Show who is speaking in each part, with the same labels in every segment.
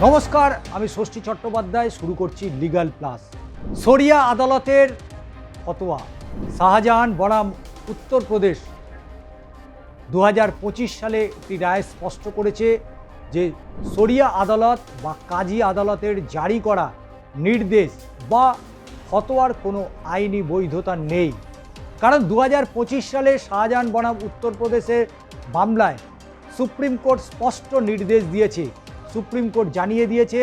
Speaker 1: নমস্কার, আমি ষষ্ঠী চট্টোপাধ্যায়। শুরু করছি লিগাল প্লাস। শরিয়া আদালতের ফতোয়া। শাহজাহান বনাম উত্তরপ্রদেশ 2025 সালে একটি রায় স্পষ্ট করেছে যে শরিয়া আদালত বা কাজী আদালতের জারি করা নির্দেশ বা ফতোয়ার কোনো আইনি বৈধতা নেই। কারণ 2025 সালে শাহজাহান বনাম উত্তরপ্রদেশের মামলায় সুপ্রিম কোর্ট স্পষ্ট নির্দেশ দিয়েছে। সুপ্রিম কোর্ট জানিয়ে দিয়েছে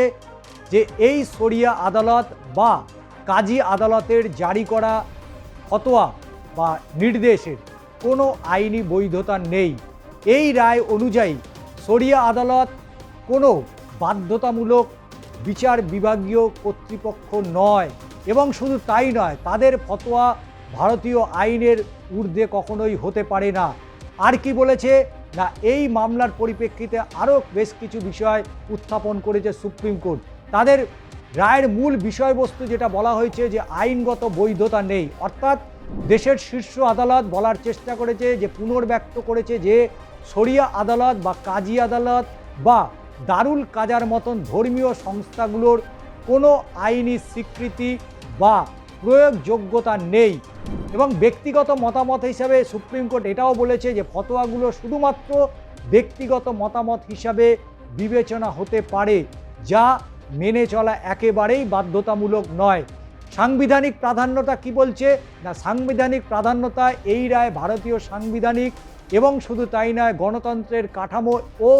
Speaker 1: যে এই শরিয়া আদালত বা কাজী আদালতের জারি করা ফতোয়া বা নির্দেশের কোনো আইনি বৈধতা নেই। এই রায় অনুযায়ী শরিয়া আদালত কোনো বাধ্যতামূলক বিচার বিভাগীয় কর্তৃপক্ষ নয় এবং শুধু তাই নয়, তাদের ফতোয়া ভারতীয় আইনের ঊর্ধ্বে কখনোই হতে পারে না। আর কি বলেছে না, এই মামলার পরিপ্রেক্ষিতে আরও বেশ কিছু বিষয় উত্থাপন করেছে সুপ্রিম কোর্ট। তাদের রায়ের মূল বিষয়বস্তু যেটা বলা হয়েছে যে আইনগত বৈধতা নেই, অর্থাৎ দেশের শীর্ষ আদালত বলার চেষ্টা করেছে যে পুনর্ব্যক্ত করেছে যে শরিয়া আদালত বা কাজী আদালত বা দারুল কাজার মতন ধর্মীয় সংস্থাগুলোর কোনো আইনি স্বীকৃতি বা প্রয়োগযোগ্যতা নেই। এবং ব্যক্তিগত মতামত হিসাবে সুপ্রিম কোর্ট এটাও বলেছে যে ফতোয়াগুলো শুধুমাত্র ব্যক্তিগত মতামত হিসাবে বিবেচনা হতে পারে, যা মেনে চলা একেবারেই বাধ্যতামূলক নয়। সাংবিধানিক প্রাধান্যতা কি বলছে না, সাংবিধানিক প্রাধান্যতা এই রায় ভারতীয় সাংবিধানিক এবং শুধু তাই নয়, গণতন্ত্রের কাঠামো ও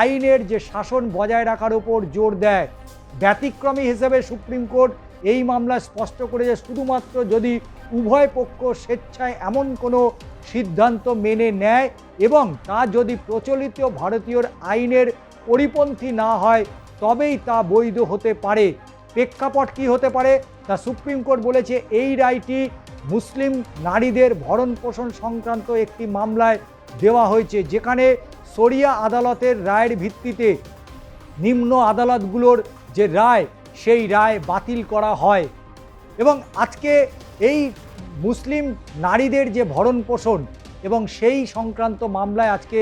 Speaker 1: আইনের যে শাসন বজায় রাখার উপর জোর দেয়। ব্যতিক্রমী হিসেবে সুপ্রিম কোর্ট এই মামলা স্পষ্ট করেছে শুধুমাত্র যদি উভয় পক্ষ স্বেচ্ছায় এমন কোনো সিদ্ধান্ত মেনে নেয় এবং তা যদি প্রচলিত ভারতীয় আইনের পরিপন্থী না হয় তবেই তা বৈধ হতে পারে। প্রেক্ষাপট কি হতে পারে তা সুপ্রিম কোর্ট বলেছে এই রায়টি মুসলিম নারীদের ভরণ পোষণ সংক্রান্ত একটি মামলায় দেওয়া হয়েছে, যেখানে শরিয়া আদালতের রায়ের ভিত্তিতে নিম্ন আদালতগুলোর যে রায় সেই রায় বাতিল করা হয়। এবং আজকে এই মুসলিম নারীদের যে ভরণ পোষণ এবং সেই সংক্রান্ত মামলায় আজকে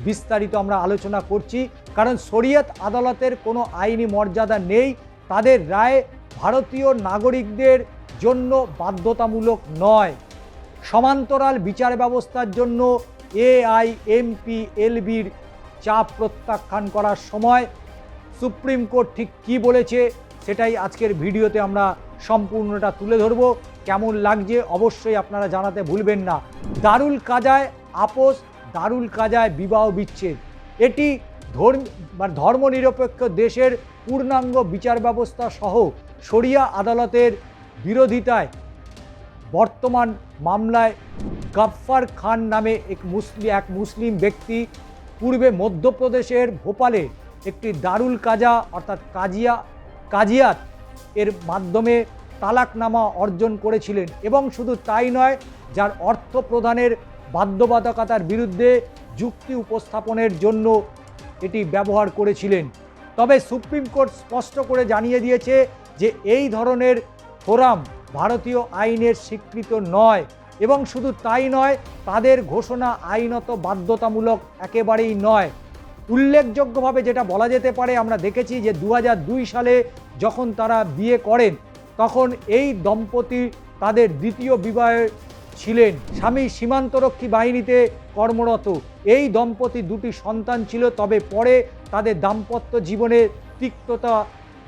Speaker 1: বিস্তারিত আমরা আলোচনা করছি, কারণ শরিয়ত আদালতের কোনো আইনি মর্যাদা নেই। তাদের রায় ভারতীয় নাগরিকদের জন্য বাধ্যতামূলক নয়। সমান্তরাল বিচার ব্যবস্থার জন্য AIMPLBর চাপ প্রত্যাখ্যান করার সময় সুপ্রিম কোর্ট ঠিক কী বলেছে সেটাই আজকের ভিডিওতে আমরা সম্পূর্ণটা তুলে ধরব। কেমন লাগছে অবশ্যই আপনারা জানাতে ভুলবেন না। দারুল কাজায় আপোস, দারুল কাজায় বিবাহ বিচ্ছেদ, এটি ধর্মনিরপেক্ষ দেশের পূর্ণাঙ্গ বিচার ব্যবস্থা সহ শরিয়া আদালতের বিরোধিতায় বর্তমান মামলায় গাফফার খান নামে এক মুসলিম ব্যক্তি পূর্বে মধ্যপ্রদেশের ভোপালে একটি দারুল কাজা অর্থাৎ কাজিয়াত এর মাধ্যমে তালাকনামা অর্জন করেছিলেন এবং শুধু তাই নয়, যার অর্থ প্রদানের বাধ্যবাধকতার বিরুদ্ধে যুক্তি উপস্থাপনের জন্য এটি ব্যবহার করেছিলেন। তবে সুপ্রিম কোর্ট স্পষ্ট করে জানিয়ে দিয়েছে যে এই ধরনের ফোরাম ভারতীয় আইনের স্বীকৃত নয় এবং শুধু তাই নয়, তাদের ঘোষণা আইনত বাধ্যতামূলক একেবারেই নয়। উল্লেখযোগ্যভাবে যেটা বলা যেতে পারে, আমরা দেখেছি যে 2002 সালে যখন তারা বিয়ে করেন তখন এই দম্পতি তাদের দ্বিতীয় বিবাহে ছিলেন। স্বামী সীমান্তরক্ষী বাহিনীতে কর্মরত। এই দম্পতি দুটি সন্তান ছিল, তবে পরে তাদের দাম্পত্য জীবনে তিক্ততা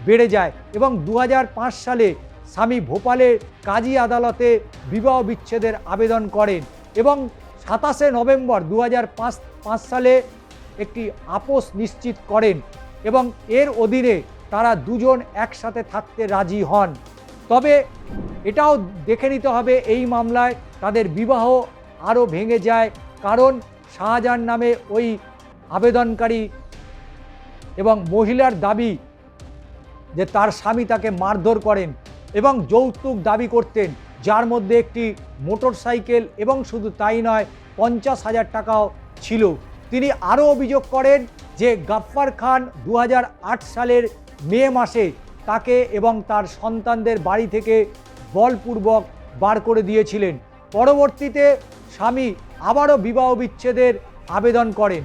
Speaker 1: বেড়ে যায় এবং 2005 সালে স্বামী ভোপালের কাজী আদালতে বিবাহ বিচ্ছেদের আবেদন করেন এবং 27শে নভেম্বর 2005 সালে একটি আপোস নিশ্চিত করেন এবং এর অধীনে তারা দুজন একসাথে থাকতে রাজি হন। তবে এটাও দেখে নিতে হবে এই মামলায় তাদের বিবাহ আরও ভেঙে যায়, কারণ শাহজাহান নামে ওই আবেদনকারী এবং মহিলার দাবি যে তার স্বামী তাকে মারধর করেন এবং যৌতুক দাবি করতেন, যার মধ্যে একটি মোটরসাইকেল এবং শুধু তাই নয় 50,000 টাকাও ছিল। তিনি আরও অভিযোগ করেন যে গাফফার খান 2008 সালের মে মাসে তাকে এবং তার সন্তানদের বাড়ি থেকে বলপূর্বক বার করে দিয়েছিলেন। পরবর্তীতে স্বামী আবারও বিবাহ বিচ্ছেদের আবেদন করেন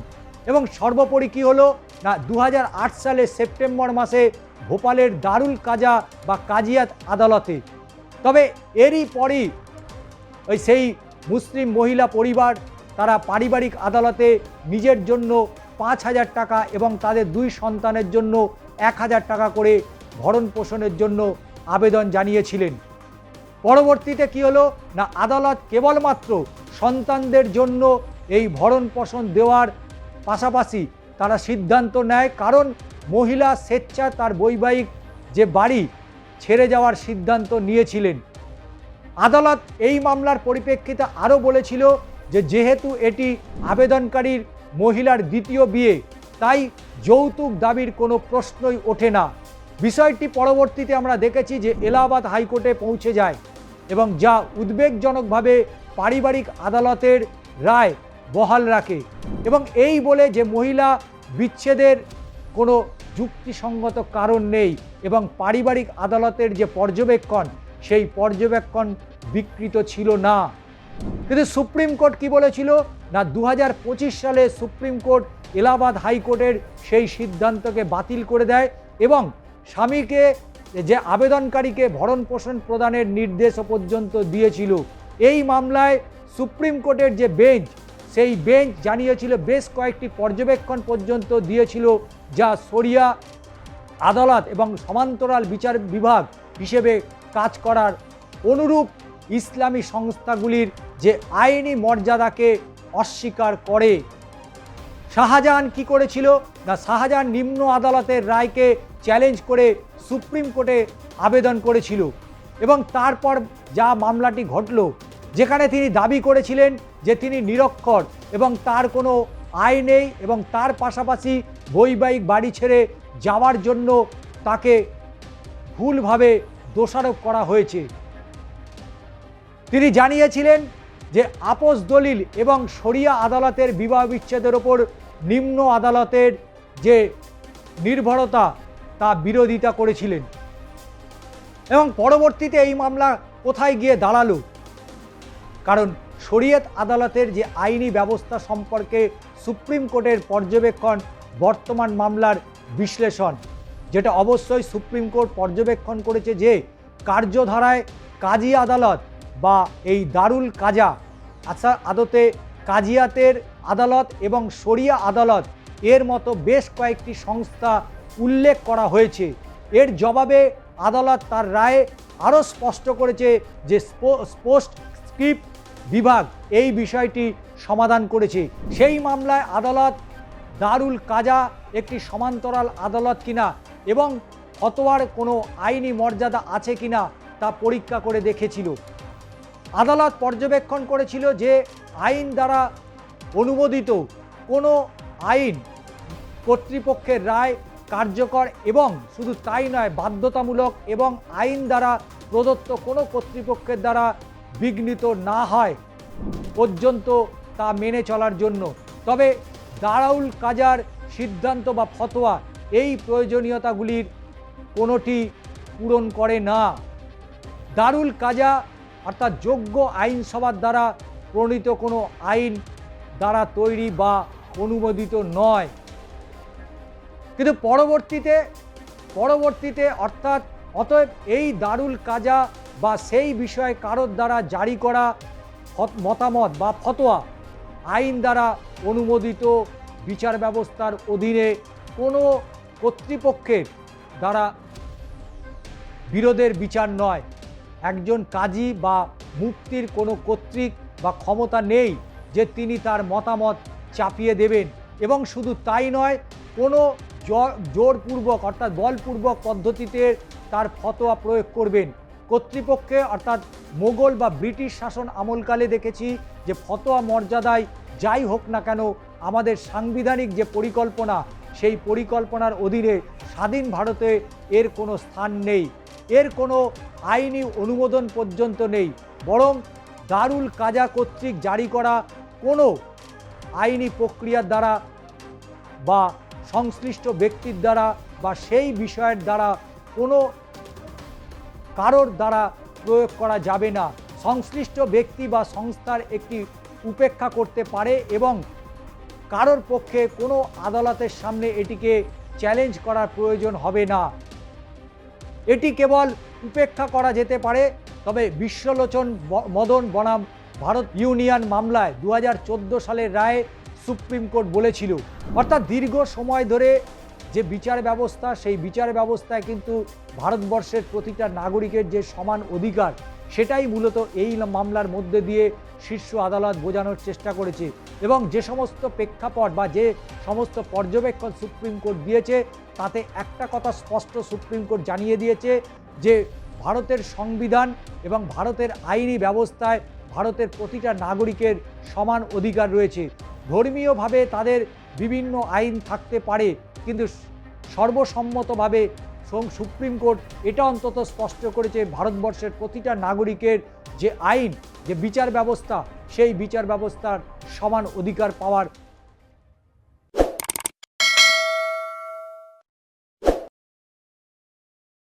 Speaker 1: এবং সর্বোপরি কী হলো না 2008 সালের সেপ্টেম্বর মাসে ভোপালের দারুল কাজা বা কাজিয়াত আদালতে। তবে এরই পরই সেই মুসলিম মহিলা পরিবার তারা পারিবারিক আদালতে নিজের জন্য 5,000 টাকা এবং তাদের 2 সন্তানের জন্য 1,000 টাকা করে ভরণ পোষণের জন্য আবেদন জানিয়েছিলেন। পরবর্তীতে কি হলো না আদালত কেবলমাত্র সন্তানদের জন্য এই ভরণ পোষণ দেওয়ার পাশাপাশি তারা সিদ্ধান্ত নেয়, কারণ মহিলা স্বেচ্ছা তার বৈবাহিক যে বাড়ি ছেড়ে যাওয়ার সিদ্ধান্ত নিয়েছিলেন। আদালত এই মামলার পরিপ্রেক্ষিতে আরও বলেছিল যে যেহেতু এটি আবেদনকারীর মহিলার দ্বিতীয় বিয়ে, তাই যৌতুক দাবির কোনো প্রশ্নই ওঠে না। বিষয়টি পরবর্তীতে আমরা দেখেছি যে এলাহাবাদ হাইকোর্টে পৌঁছে যায় এবং যা উদ্বেগজনকভাবে পারিবারিক আদালতের রায় বহাল রাখে এবং এই বলে যে মহিলা বিচ্ছেদের কোনো যুক্তিসঙ্গত কারণ নেই এবং পারিবারিক আদালতের যে পর্যবেক্ষণ সেই পর্যবেক্ষণ বিকৃত ছিল না। কিন্তু সুপ্রিম কোর্ট কি বলেছিল না 2025 সালে সুপ্রিম কোর্ট এলাহাবাদ হাইকোর্টের সেই সিদ্ধান্তকে বাতিল করে দেয় এবং স্বামীকে যে আবেদনকারীকে ভরণ পোষণ প্রদানের নির্দেশও পর্যন্ত দিয়েছিল। এই মামলায় সুপ্রিম কোর্টের যে বেঞ্চ সেই বেঞ্চ জানিয়েছিল, বেশ কয়েকটি পর্যবেক্ষণ পর্যন্ত দিয়েছিল, যা শরিয়া আদালত এবং সমান্তরাল বিচার বিভাগ হিসেবে কাজ করার অনুরূপ ইসলামী সংস্থাগুলির যে আইনি মর্যাদাকে অস্বীকার করে। শাহজাহান কি করেছিল না শাহজাহান নিম্ন আদালতের রায়কে চ্যালেঞ্জ করে সুপ্রিম কোর্টে আবেদন করেছিল এবং তারপর যা মামলাটি ঘটল, যেখানে তিনি দাবি করেছিলেন যে তিনি নিরক্ষর এবং তার কোনো আয় নেই এবং তার পাশাপাশি বৈবাহিক বাড়ি ছেড়ে যাওয়ার জন্য তাকে ভুলভাবে দোষারোপ করা হয়েছে। তিনি জানিয়েছিলেন যে আপোস দলিল এবং শরিয়া আদালতের বিবাহ বিচ্ছেদের ওপর নিম্ন আদালতের যে নির্ভরতা তা বিরোধিতা করেছিলেন এবং পরবর্তীতে এই মামলা কোথায় গিয়ে দাঁড়ালো, কারণ শরিয়ত আদালতের যে আইনি ব্যবস্থা সম্পর্কে সুপ্রিম কোর্টের পর্যবেক্ষণ বর্তমান মামলার বিশ্লেষণ, যেটা অবশ্যই সুপ্রিম কোর্ট পর্যবেক্ষণ করেছে যে কার্যধারায় কাজী আদালত বা এই দারুল কাজা আদতে কাজিয়াতের আদালত এবং শরিয়া আদালত এর মতো বেশ কয়েকটি সংস্থা উল্লেখ করা হয়েছে। এর জবাবে আদালত তার রায়ে আরও স্পষ্ট করেছে যে পোস্ট স্ক্রিপ্ট বিভাগ এই বিষয়টি সমাধান করেছে। সেই মামলায় আদালত দারুল কাজা একটি সমান্তরাল আদালত কিনা এবং ফতোয়ার কোনো আইনি মর্যাদা আছে কিনা তা পরীক্ষা করে দেখেছিল। আদালত পর্যবেক্ষণ করেছিল যে আইন দ্বারা অনুমোদিত কোনো আইন কর্তৃপক্ষের রায় কার্যকর এবং শুধু তাই নয় বাধ্যতামূলক এবং আইন দ্বারা প্রদত্ত কোনো কর্তৃপক্ষের দ্বারা বিঘ্নিত না হয় পর্যন্ত তা মেনে চলার জন্য। তবে দারুল কাজার সিদ্ধান্ত বা ফতোয়া এই প্রয়োজনীয়তাগুলির কোনোটি পূরণ করে না। দারুল কাজা অর্থাৎ যোগ্য আইনসভার দ্বারা প্রণীত কোনো আইন দ্বারা তৈরি বা অনুমোদিত নয়। কিন্তু পরবর্তীতে অর্থাৎ অতএব এই দারুল কাজা বা সেই বিষয়ে কারোর দ্বারা জারি করা মতামত বা ফতোয়া আইন দ্বারা অনুমোদিত বিচার ব্যবস্থার অধীনে কোনো কর্তৃপক্ষের দ্বারা বিরোধের বিচার নয়। একজন কাজী বা মুফতির কোনো কর্তৃক বা ক্ষমতা নেই যে তিনি তার মতামত চাপিয়ে দেবেন এবং শুধু তাই নয় কোনো জোরপূর্বক অর্থাৎ বলপূর্বক পদ্ধতিতে তার ফতোয়া প্রয়োগ করবেন। কর্তৃপক্ষে অর্থাৎ মোগল বা ব্রিটিশ শাসন আমলকালে দেখেছি যে ফতোয়া মর্যাদায় যাই হোক না কেন আমাদের সাংবিধানিক যে পরিকল্পনা সেই পরিকল্পনার অধীনে স্বাধীন ভারতে এর কোনো স্থান নেই, এর কোনো আইনি অনুমোদন পর্যন্ত নেই, বরং দারুল কাজা কর্তৃক জারি করা কোনো আইনি প্রক্রিয়ার দ্বারা বা সংশ্লিষ্ট ব্যক্তির দ্বারা বা সেই বিষয়ের দ্বারা কোনো কারোর দ্বারা প্রয়োগ করা যাবে না। সংশ্লিষ্ট ব্যক্তি বা সংস্থার একটি উপেক্ষা করতে পারে এবং কারোর পক্ষে কোনো আদালতের সামনে এটিকে চ্যালেঞ্জ করার প্রয়োজন হবে না। এটি কেবল উপেক্ষা করা যেতে পারে। তবে বিশ্বলোচন মদন বনাম ভারত ইউনিয়ন মামলায় 2014 সালের রায়ে সুপ্রিম কোর্ট বলেছিল, অর্থাৎ দীর্ঘ সময় ধরে যে বিচার ব্যবস্থা, সেই বিচার ব্যবস্থায় কিন্তু ভারতবর্ষের প্রতিটা নাগরিকের যে সমান অধিকার, সেটাই মূলত এই মামলার মধ্যে দিয়ে শীর্ষ আদালত বোঝানোর চেষ্টা করেছে। এবং যে সমস্ত প্রেক্ষাপট বা যে সমস্ত পর্যবেক্ষণ সুপ্রিম কোর্ট দিয়েছে, তাতে একটা কথা স্পষ্ট সুপ্রিম কোর্ট জানিয়ে দিয়েছে যে ভারতের সংবিধান এবং ভারতের আইনি ব্যবস্থায় ভারতের প্রতিটা নাগরিকের সমান অধিকার রয়েছে। ধর্মীয়ভাবে তাদের বিভিন্ন আইন থাকতে পারে, কিন্তু সর্বসম্মতভাবে সুপ্রিম কোর্ট এটা অন্তত স্পষ্ট করেছে ভারতবর্ষের প্রতিটা নাগরিকের যে আইন, যে বিচার ব্যবস্থা, সেই বিচার ব্যবস্থার সমান অধিকার পাওয়ার